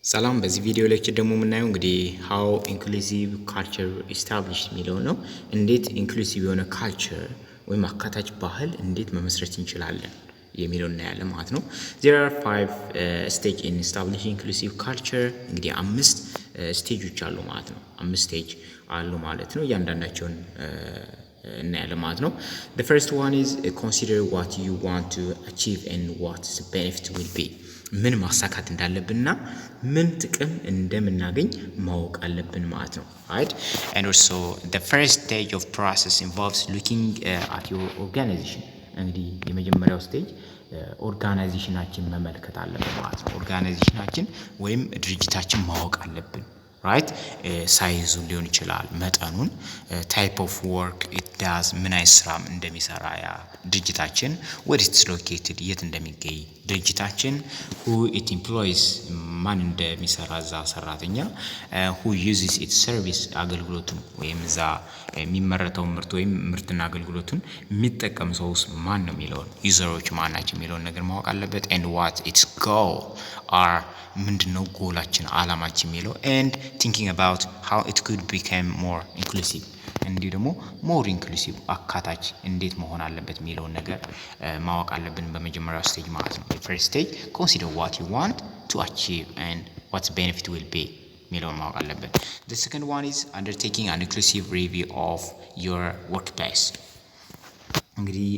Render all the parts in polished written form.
ሰላም በዚህ ቪዲዮ ሌክቸር ደግሞ የምናየው እንግዲህ how inclusive culture established የሚለው ነው። እንዴት ኢንክሉሲቭ የሆነ ካልቸር ወይም አካታች ባህል እንዴት መመስረት እንችላለን የሚለው እናያለን ማለት ነው። there are 5 stage in establishing inclusive culture እንግዲህ 5 ስቴጆች አሉ ማለት ነው። 5 ስቴጅ አሉ ማለት ነው። እያንዳንዳቸውን እናያለን ማለት ነው። the first one is consider what you want to achieve and what the benefit will be ምን ማሳካት እንዳለብንና ምን ጥቅም እንደምናገኝ ማወቅ አለብን ማለት ነው። right and also the first stage of process involves looking at your organization እንግዲህ የመጀመሪያው ስቴጅ ኦርጋናይዜሽናችን መመልከት አለብን ማለት ነው። ኦርጋናይዜሽናችን ወይም ድርጅታችን ማወቅ አለብን right ሳይዙን ሊሆን ይችላል መጠኑን type of work it does ምን አይነት ስራም እንደሚሰራ ያ ድርጅታችን where it's located የት እንደሚገኝ ድርጅታችን who it employs ማን እንደሚሰራ እዛ ሰራተኛ who uses its service አገልግሎቱን ወይም እዛ የሚመረተው ምርት ወይም ምርትና አገልግሎቱን የሚጠቀም ሰውስ ማን ነው የሚለውን ዩዘሮች ማን ናቸው የሚለውን ነገር ማወቅ አለበት and what its goal are ምንድነው ጎላችን አላማችን የሚለው and thinking about how it could become more inclusive እንዲሁ ደግሞ more inclusive አካታች እንዴት መሆን አለበት የሚለውን ነገር ማወቅ አለብን በመጀመሪያው ስቴጅ ማለት ነው። the first stage consider what you want to achieve and what benefit will be የሚለውን ማወቅ አለብን። the second one is undertaking an inclusive review of your workplace እንግዲህ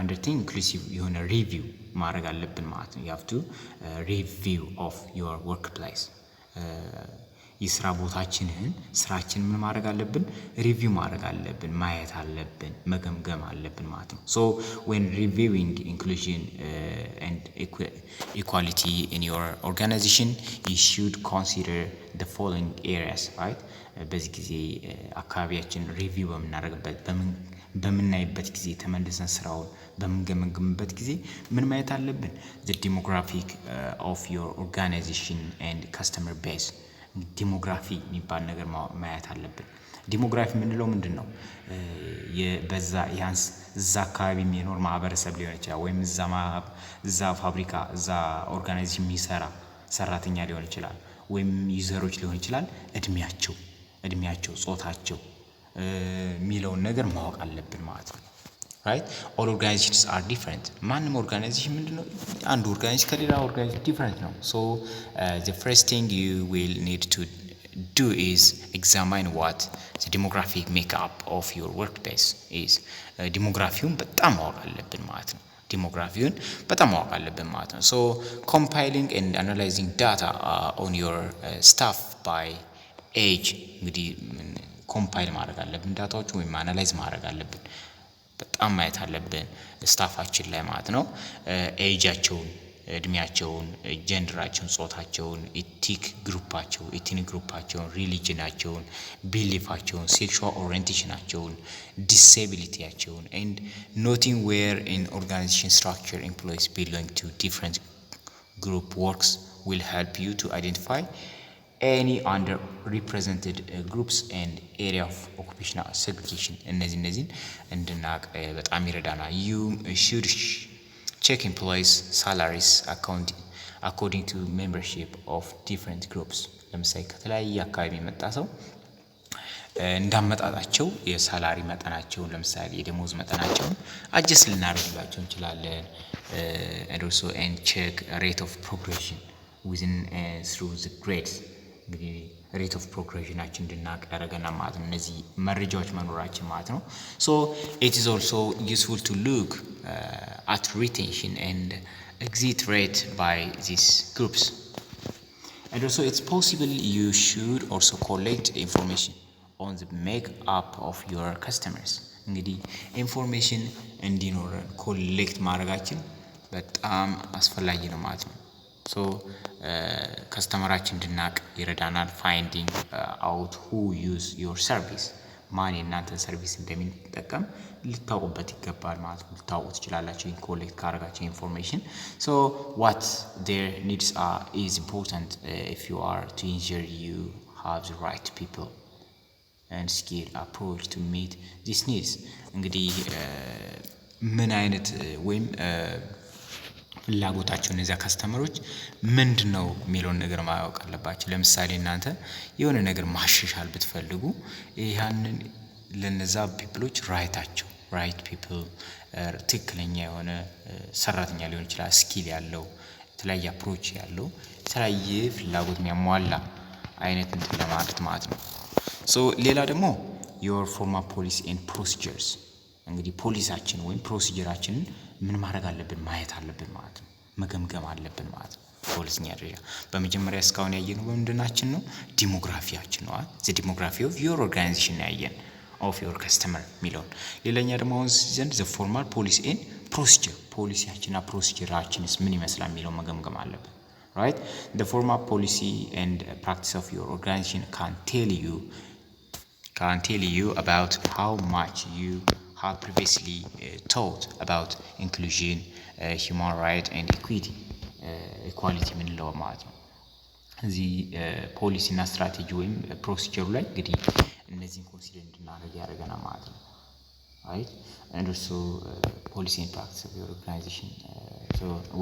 undertaking inclusive የሆነ ሪቪው ማድረግ አለብን ማለት ነው። you have to review of your workplace የስራ ቦታችንን ስራችንን ምን ማድረግ አለብን ሪቪው ማድረግ አለብን ማየት አለብን መገምገም አለብን ማለት ነው። so when reviewing inclusion and equality in your organization you should consider the following areas right በዚህ ጊዜ አካባቢያችን ሪቪው በምናይበት ጊዜ ተመልሰን ስራውን በምንገመግምበት ጊዜ ምን ማየት አለብን the demographic of your organization and customer base ዲሞግራፊ የሚባል ነገር ማየት አለብን። ዲሞግራፊ የምንለው ምንድነው በዛ ያንስ እዛ አካባቢ የሚኖር ማህበረሰብ ሊሆን ይችላል ወይም እዛ ፋብሪካ እዛ ኦርጋናይዜሽን የሚሰራ ሰራተኛ ሊሆን ይችላል ወይም ዩዘሮች ሊሆን ይችላል እድሜያቸው ጾታቸው የሚለውን ነገር ማወቅ አለብን ማለት ነው። right all organizations are different ማንም ኦርጋናይዜሽን ምንድነው አንድ ኦርጋናይዜሽን ከሌላ ኦርጋናይዜሽን different ነው። so the first thing you will need to do is examine what the demographic makeup of your workplace is ዲሞግራፊውን በጣም ማወቅ አለብን ማለት ነው። ዲሞግራፊውን በጣም ማወቅ አለብን ማለት ነው። so compiling and analyzing data on your staff by age እንግዲህ ኮምፓይል ማድረግ አለብን ዳታዎችን ወይም አናላይዝ ማድረግ አለብን በጣም ማየት አለብን ስታፋችን ላይ ማለት ነው። ኤጃቸውን እድሜያቸውን ጀንደራቸውን ጾታቸውን ኢትኒክ ግሩፓቸውን ሪሊጅናቸውን ቢሊፋቸውን ሴክሹዋል ኦሪየንቴሽናቸውን ዲሴቢሊቲያቸውን and noting where in organization structure employees belong to different group works will help you to identify any underrepresented groups and area of occupational segregation እነዚህን እንድናቅ በጣም ይረዳናል። you should check employees salaries according to membership of different groups ለምሳሌ ከተለያየ አካባቢ የመጣ ሰው እንዳመጣጣቸው የሳላሪ መጠናቸውን ለምሳሌ የደሞዝ መጠናቸውን አጀስት ልናደርግላቸው እንችላለን and also and check rate of progression within through the grades እንግዲህ ሬት ኦፍ ፕሮግሬሽናችን እንድናቅ ያደርገናል ማለት ነው። እነዚህ መረጃዎች መኖራችን ማለት ነው። so it is also useful to look at retention and exit rate by these groups and also it's possible you should also collect information on the makeup of your customers እንግዲህ ኢንፎርሜሽን እንዲኖረን ኮሌክት ማድረጋችን በጣም አስፈላጊ ነው ማለት ነው። so ከስተመራችን እንድናቅ ይረዳናል finding out who use your service ማን የእናንተን ሰርቪስ እንደሚጠቀም ልታውቁበት ይገባል ማለት ነው። ልታውቁት ትችላላችሁ ኮሌክት ካደረጋችሁ ኢንፎርሜሽን so what their needs are is important if you are to ensure you have the right people and skill approach to meet these needs እንግዲህ ምን አይነት ወይም ፍላጎታቸው እነዚያ ካስተመሮች ምንድነው የሚለውን ነገር ማወቅ አለባቸው። ለምሳሌ እናንተ የሆነ ነገር ማሻሻል ብትፈልጉ ያንን ለነዛ ፒፕሎች ራይት ፒፕል ትክክለኛ የሆነ ሰራተኛ ሊሆን ይችላል፣ ስኪል ያለው የተለያየ አፕሮች ያለው የተለያየ ፍላጎት የሚያሟላ አይነት እንትን ለማለት ማለት ነው። ሌላ ደግሞ your formal policy and procedures እንግዲህ ፖሊሳችን ወይም ፕሮሲጀራችንን ምን ማድረግ አለብን ማየት አለብን ማለት ነው። መገምገም አለብን ማለት ነው። ፖሊሲኛ ደረጃ በመጀመሪያ እስካሁን ያየነው በምንድናችን ነው? ዲሞግራፊያችን ነው። the demography of your organization ያየን of your customer የሚለውን። ሌላኛ ደግሞ አሁን ዘንድ the formal policy and procedure ፖሊሲያችንና ፕሮሲጀራችንስ ምን ይመስላል የሚለውን መገምገም አለብን። right the formal policy and practice of your organization can tell you about how much you have previously taught about inclusion, human rights and equality ምንለው ማለት ነው። እዚህ ፖሊሲ እና ስትራቴጂ ወይም ፕሮሲጀሩ ላይ እንግዲህ እነዚህን ኮንሲደር እንድናደርግ ያደርገናል ማለት ነው። right and also policy and practice of your organization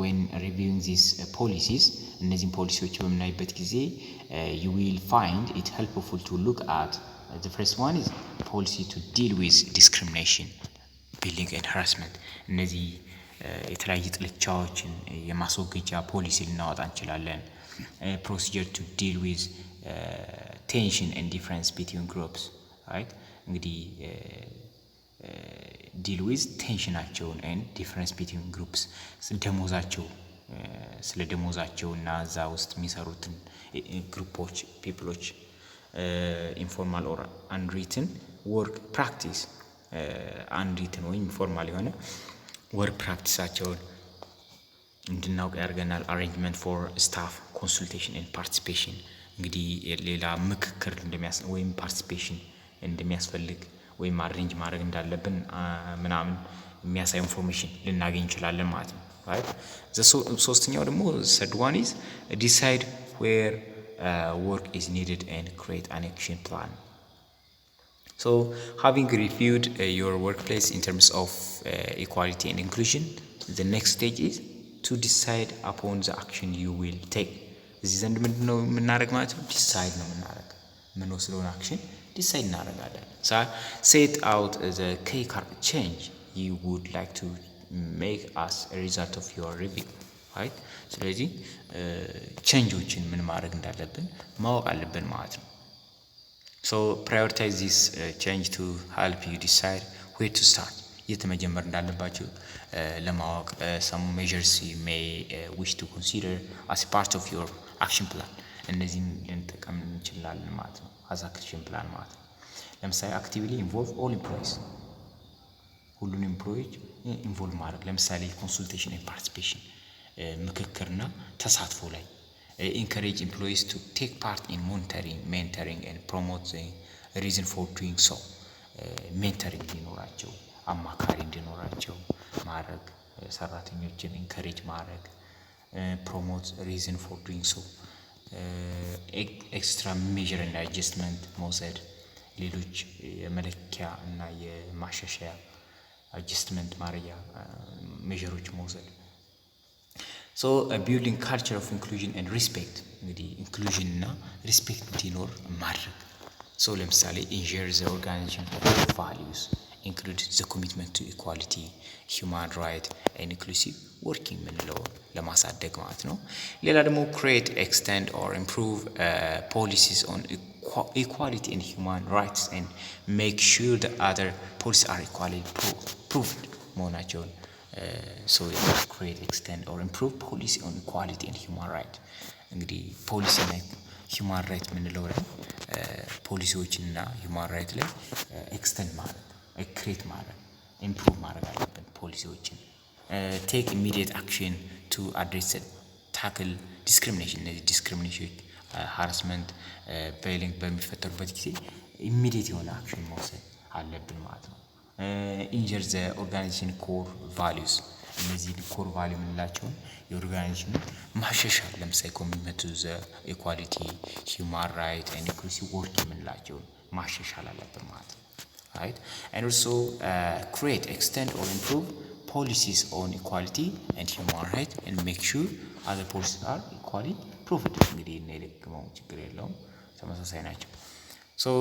when reviewing these policies እነዚህን ፖሊሲዎች በምናይበት ጊዜ you will find it helpful to look at the first one is policy to deal with discrimination, bullying and harassment እነዚህ የተለያየ ጥላቻዎችን የማስወገጃ ፖሊሲ ልናወጣ እንችላለን። procedure to deal with tension and difference between groups right እንግዲህ deal with ቴንሽናቸውን and difference between groups ስለ ደሞዛቸው እና እዛ ውስጥ የሚሰሩትን ግሩፖች ፒፕሎች ኢንፎርማል ኦር አንሪትን ወርክ ፕራክቲስ አንሪትን ወይም ኢንፎርማል የሆነ ወርክ ፕራክቲሳቸውን እንድናውቅ ያደርገናል። አሬንጅመንት ፎር ስታፍ ኮንሱልቴሽን ኤንድ ፓርቲሲፔሽን እንግዲህ ሌላ ምክክር ወይም ፓርቲሲፔሽን እንደሚያስፈልግ ወይም አሬንጅ ማድረግ እንዳለብን ምናምን የሚያሳይ ኢንፎርሜሽን ልናገኝ እንችላለን ማለት ነው። right ሶስተኛው ደግሞ third one is decide where work is needed and create an action plan. So having reviewed your workplace in terms of equality and inclusion, the next stage is to decide upon the action you will take. እዚህ ዘንድ ምንድነው የምናደርግ ማለት ነው? ዲሳይድ ነው የምናደርግ። ምን ወስደውን አክሽን ዲሳይድ እናደርጋለን። set out the key change you would like to make as a result of your review right ስለዚህ ቼንጆችን ምን ማድረግ እንዳለብን ማወቅ አለብን ማለት ነው። so prioritize this change to help you decide where to start የት መጀመር እንዳለባችሁ ለማወቅ some measures you may wish to consider as part of your action plan እነዚህን ልንጠቀም እንችላለን ማለት ነው። as action plan ማለት ነው። ለምሳሌ actively involve all employees ሁሉንም ኤምፕሎይዎች ኢንቮልቭ ማድረግ ለምሳሌ ኮንሱልቴሽን ኤንድ ፓርቲሲፔሽን ምክክርና ተሳትፎ ላይ encourage employees to take part in mentoring and promote the reason for doing so ሜንተሪንግ እንዲኖራቸው አማካሪ እንዲኖራቸው ማድረግ ሰራተኞችን ኢንከሬጅ ማድረግ promote reason for doing so ኤክስትራ ሜዥር እና አጀስትመንት መውሰድ ሌሎች የመለኪያ እና የማሻሻያ አጀስትመንት ማድረጊያ ሜዥሮች መውሰድ so building culture of inclusion and respect እንግዲህ ኢንክሉዥን እና ሪስፔክት እንዲኖር ማድረግ so ለምሳሌ ensure the organization values include the commitment to equality, human right and inclusive working ምንለው ለማሳደግ ማለት ነው። ሌላ ደግሞ create, extend or improve policies on equality and human rights and make sure that other policies are equally proved መሆናቸውን so create, extend or improve policy on equality and human right እንግዲህ ፖሊሲ እና human right ምንለው ላይ ፖሊሲዎችና human right ላይ extend ማድረግ create ማድረግ improve ማድረግ አለብን ፖሊሲዎችን take immediate action to address tackle discrimination እነዚህ discrimination harassment bullying በሚፈጠሩበት ጊዜ immediate የሆነ action መውሰድ አለብን ማለት ነው። injure the organization core values እነዚህ core value የምንላቸውን የኦርጋናይዜሽኑ ማሻሻል ለምሳሌ commitment to the equality, human right and inclusive work የምንላቸውን ማሻሻል አለብን ማለት ነው። right and also create, extend or improve policies on equality and human rights and make sure other policies are equally proved እንግዲህ እንደደግመው ችግር የለውም ተመሳሳይ ናቸው so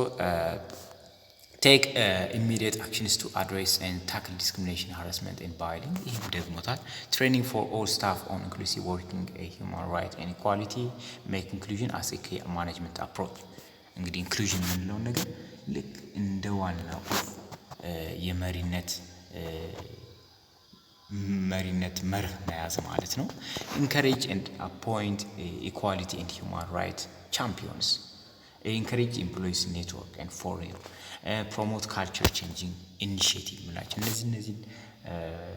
take immediate actions to address and tackle discrimination, harassment and bullying. ይህም ደግሞታል training for all staff on inclusive working, human rights and equality, make inclusion as a key management approach. እንግዲህ inclusion የምንለው ነገር ልክ እንደ ዋናው የመሪነት መርህ መያዝ ማለት ነው encourage and appoint equality and human rights champions, encourage employees network and forum, promote culture changing initiative ምናቸው እነዚህ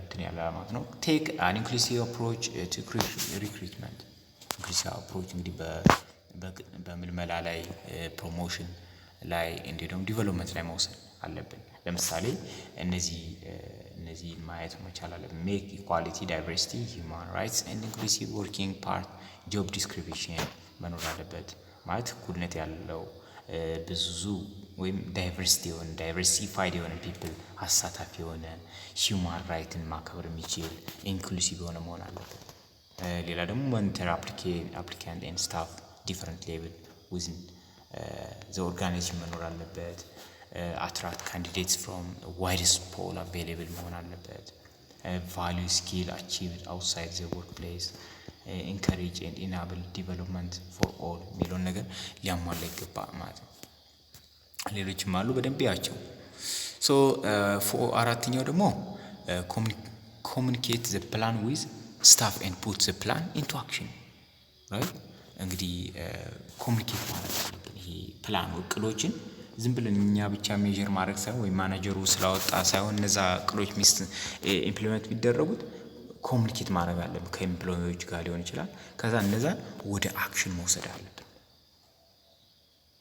እንትን ያለ ማለት ነው take an inclusive approach to recruitment inclusive approach እንግዲህ በምልመላ ላይ ፕሮሞሽን ላይ እንዲሁም ዲቨሎፕመንት ላይ መውሰድ አለብን ለምሳሌ እነዚህ ማየት መቻል አለብን make equality diversity human rights and inclusive working part job description መኖር አለበት ማለት እኩልነት ያለው ብዙ ወይም diversified የሆነ people አሳታፊ የሆነ human rightን ማክበር የሚችል inclusive የሆነ መሆን አለበት ሌላ ደግሞ monitor applicant and staff different level within the organization መኖር አለበት attract candidates from widest pool available መሆን አለበት value skill achieved outside the workplace, encourage and enable development for all የሚለውን ነገር ሊያሟላ ይገባል ማለት ነው ሌሎችም አሉ በደንብ ያቸው so for አራተኛው ደግሞ communicate the plan with staff and put the plan into action right እንግዲህ ኮሙኒኬት ማለት አለብን ይሄ ፕላን እቅዶችን ዝም ብለን እኛ ብቻ ሜጀር ማድረግ ሳይሆን ወይ ማኔጀሩ ስላወጣ ሳይሆን እነዛ እቅዶች ኢምፕሊመንት ቢደረጉት ኮሙኒኬት ማድረግ አለብን ከኤምፕሎይዎች ጋር ሊሆን ይችላል ከዛ እነዛ ወደ አክሽን መውሰድ አለብን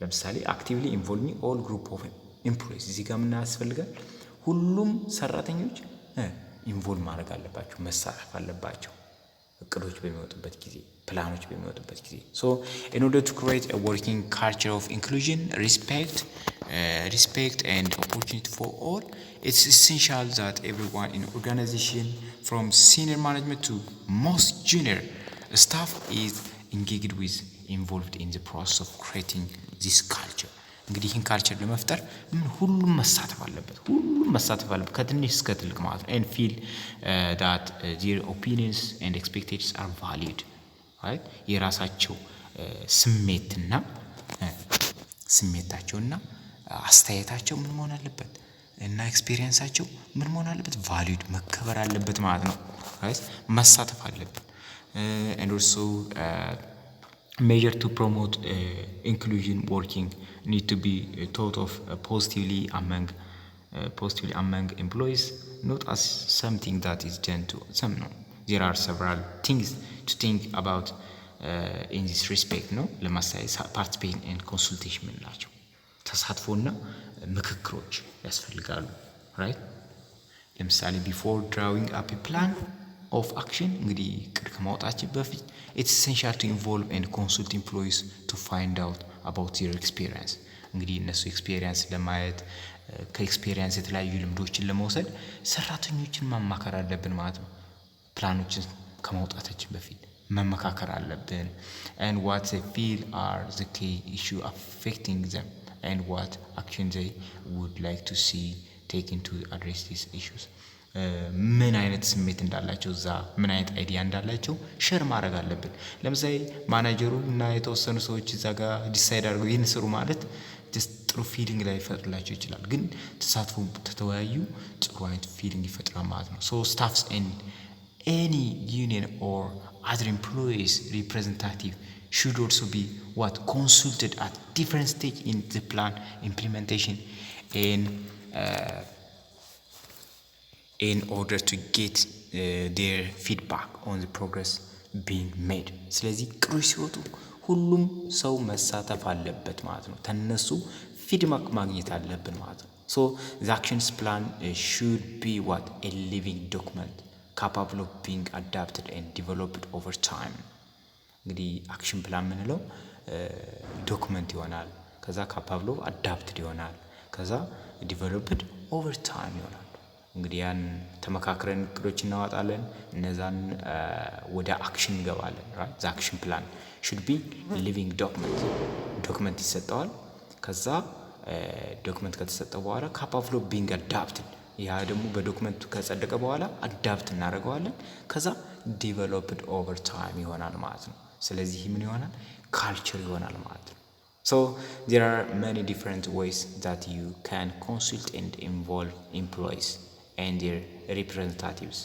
ለምሳሌ actively involving all group of employees እዚህ ጋር ምን ያስፈልጋል ሁሉም ሰራተኞች ኢንቮልቭ ማድረግ አለባቸው መሳተፍ አለባቸው እቅዶች በሚወጡበት ጊዜ ፕላኖች በሚወጡበት ጊዜ so in order to create a working culture of inclusion respect and opportunity for all it's essential that everyone in organization from senior management to most junior staff is engaged with involved in the process of creating this culture እንግዲህ ይህን ካልቸር ለመፍጠር ሁሉም መሳተፍ አለበት ከትንሽ እስከ ትልቅ ማለት ነው and feel that their opinions and expectations are valued right የራሳቸው ስሜታቸውና አስተያየታቸው ምን መሆን አለበት እና ኤክስፒሪየንሳቸው ምን መሆን አለበት valued መከበር አለበት ማለት ነው right መሳተፍ አለበት and also measure to promote inclusion working need to be thought of positively among employees not as something that is done to some no there are several things to think about in this respect no ለማሳይ participate in consultation ምንላቸው ተሳትፎና ምክክሮች ያስፈልጋሉ right ለምሳሌ before drawing up a plan of action እንግዲህ ቅድ ከማውጣታችን በፊት it's essential to involve and consult employees to find out about their experience እንግዲህ እነሱ ኤክስፒሪየንስ ለማየት ከኤክስፒሪየንስ የተለያዩ ልምዶችን ለመውሰድ ሰራተኞችን ማማከር አለብን ማለት ነው ፕላኖችን ከማውጣታችን በፊት መመካከር አለብን and what they feel are the key issue affecting them and what action they would like to see taken to address these issues ምን አይነት ስሜት እንዳላቸው እዛ ምን አይነት አይዲያ እንዳላቸው ሼር ማድረግ አለብን ለምሳሌ ማኔጀሩ እና የተወሰኑ ሰዎች እዛ ጋር ዲሳይድ አድርገው ይሄን ስሩ ማለት ጥሩ ፊሊንግ ላይ ይፈጥርላቸው ይችላል ግን ተሳትፎ ተተወያዩ ጥሩ አይነት ፊሊንግ ይፈጥራል ማለት ነው so staffs and any union or other employees representative should also be consulted at different stage in the plan implementation and in order to get their feedback on the progress being made ስለዚህ ቅሮች ሲወጡ ሁሉም ሰው መሳተፍ አለበት ማለት ነው ተነሱ ፊድባክ ማግኘት አለብን ማለት ነው so the actions plan should be a living document capable of being adapted and developed over time እንግዲህ አክሽን ፕላን ምንለው ዶክመንት ይሆናል ከዛ capable of adapted ይሆናል ከዛ developed over time ይሆናል እንግዲህ ያን ተመካክረን እቅዶች እናወጣለን እነዛን ወደ አክሽን እንገባለን right the action plan should be living document ይሰጠዋል ከዛ ዶክመንት ከተሰጠው በኋላ capable of being adapted ያ ደግሞ በዶክመንቱ ከጸደቀ በኋላ አዳፕት እናደርገዋለን ከዛ developed over time ይሆናል ማለት ነው ስለዚህ ምን ይሆናል ካልቸር ይሆናል ማለት ነው so there are many different ways that you can consult and involve employees and their representatives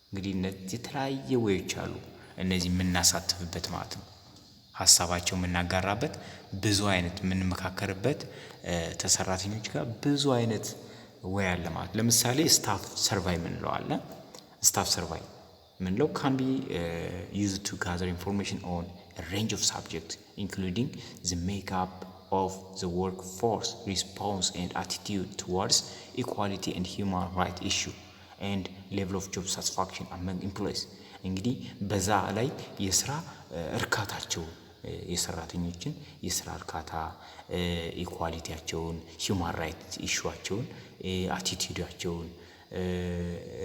እንግዲህ እነዚህ የተለያየ ወይዎች አሉ እነዚህ የምናሳትፍበት ማለት ነው ሐሳባቸው የምናጋራበት ብዙ አይነት የምንመካከርበት ተሰራተኞች ጋር ብዙ አይነት ወይ አለ ማለት ለምሳሌ ስታፍ ሰርቬይ ምንለው አለ ስታፍ ሰርቬይ ምንለው can be used to gather information on a range of subjects including the makeup of the workforce response and attitude towards equality and human rights issue and level of job satisfaction among employees እንግዲህ በዛ ላይ የስራ እርካታቸው የሰራተኞችን የስራ እርካታ ኢኳሊቲያቸውን human rights ኢሹአቸውን አቲቲዩዳቸውን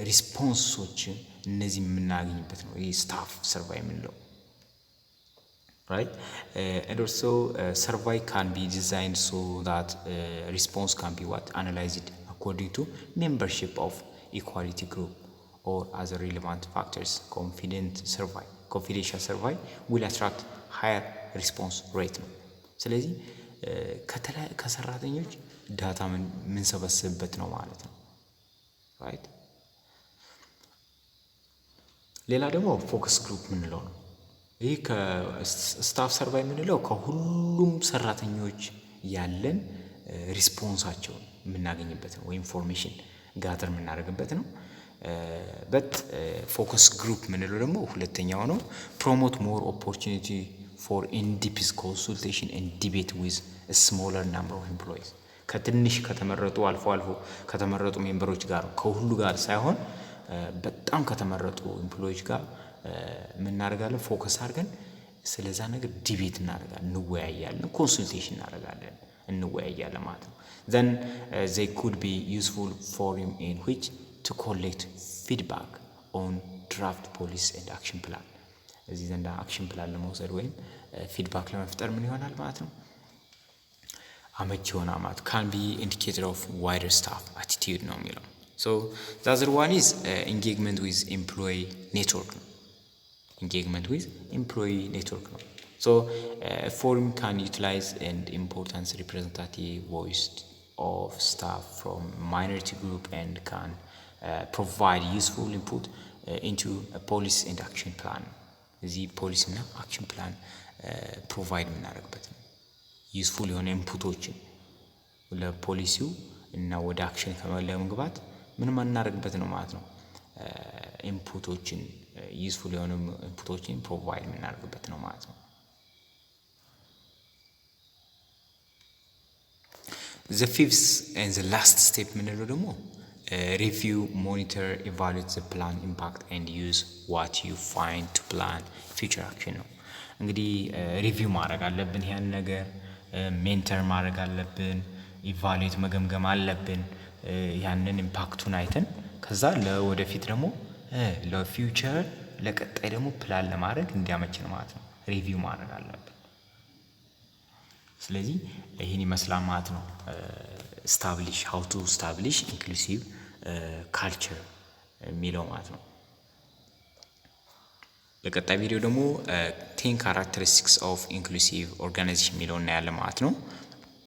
ሪስፖንሶችን እነዚህ የምናገኝበት ነው ይሄ ስታፍ ሰርቬይ የምንለው right and also survey can be designed so that response can be analyzed according to membership of equality group or other relevant factors confidential survey will attract higher response rate ነው ስለዚህ ከሰራተኞች ዳታ ምን ሰበስብበት ነው ማለት ነው right ሌላ ደግሞ ፎከስ ግሩፕ ምንለው ነው ይሄ ከስታፍ ሰርቬይ ምንለው ከሁሉም ሰራተኞች ያለን ሪስፖንሳቸው የምናገኝበት ነው ወይ ኢንፎርሜሽን ጋዘር የምናደርግበት ነው but focus group ምንለው ደግሞ ሁለተኛው ነው promote more opportunity for in-depth consultation and debate with a smaller number of employees ከትንሽ ከተመረጡ አልፎ ከተመረጡ ሜምበሮች ጋር ከሁሉ ጋር ሳይሆን በጣም ከተመረጡ ኤምፕሎይዎች ጋር ምን እናደርጋለን ፎከስ አድርገን ስለዛ ነገር ዲቤት እናደርጋለን እንወያያለን ኮንሰልቴሽን እናደርጋለን እንወያያለን ማለት ነው then they could be useful forum in which to collect feedback on draft policy and action plan እዚህ ዘንዳ አክሽን ፕላን ለመውሰድ ወይም ፊድባክ ለመፍጠር ምን ይሆናል ማለት ነው አመቺ ሆና ማለት can be indicator of wider staff attitude ነው የሚለው so the other one is engagement with employee network ነው so a forum can utilize an important representative voice of staff from minority group and can provide useful input into a policy and action plan እዚህ ፖሊሲ እና አክሽን ፕላን ፕሮቫይድ የምናደርግበት ነው ዩዝፉል የሆነ ኢንፑቶችን ለፖሊሲው እና ወደ አክሽን ለመግባት ምን እናደርግበት ነው ማለት ነው ኢንፑቶችን ዩዝፉል የሆነ ኢንፑቶችን ፕሮቫይድ የምናደርግበት ነው ማለት ነው the fifth and the last step ምንለው ደግሞ review monitor evaluate the plan impact and use what you find to plan future action ነው እንግዲህ ሪቪው ማድረግ አለብን ያን ነገር ሜንተር ማድረግ አለብን ኢቫሉዌት መገምገም አለብን ያንን ኢምፓክቱን አይተን ከዛ ለወደፊት ደግሞ ለፊውቸር ለቀጣይ ደግሞ ፕላን ለማድረግ እንዲያመች ነው ማለት ነው ሪቪው ማድረግ አለብን ስለዚህ ይሄን ይመስላል ማለት ነው how to establish inclusive culture የሚለው ማለት ነው በቀጣይ ቪዲዮ ደግሞ 10 characteristics of inclusive organization የሚለው እናያለን ማለት ነው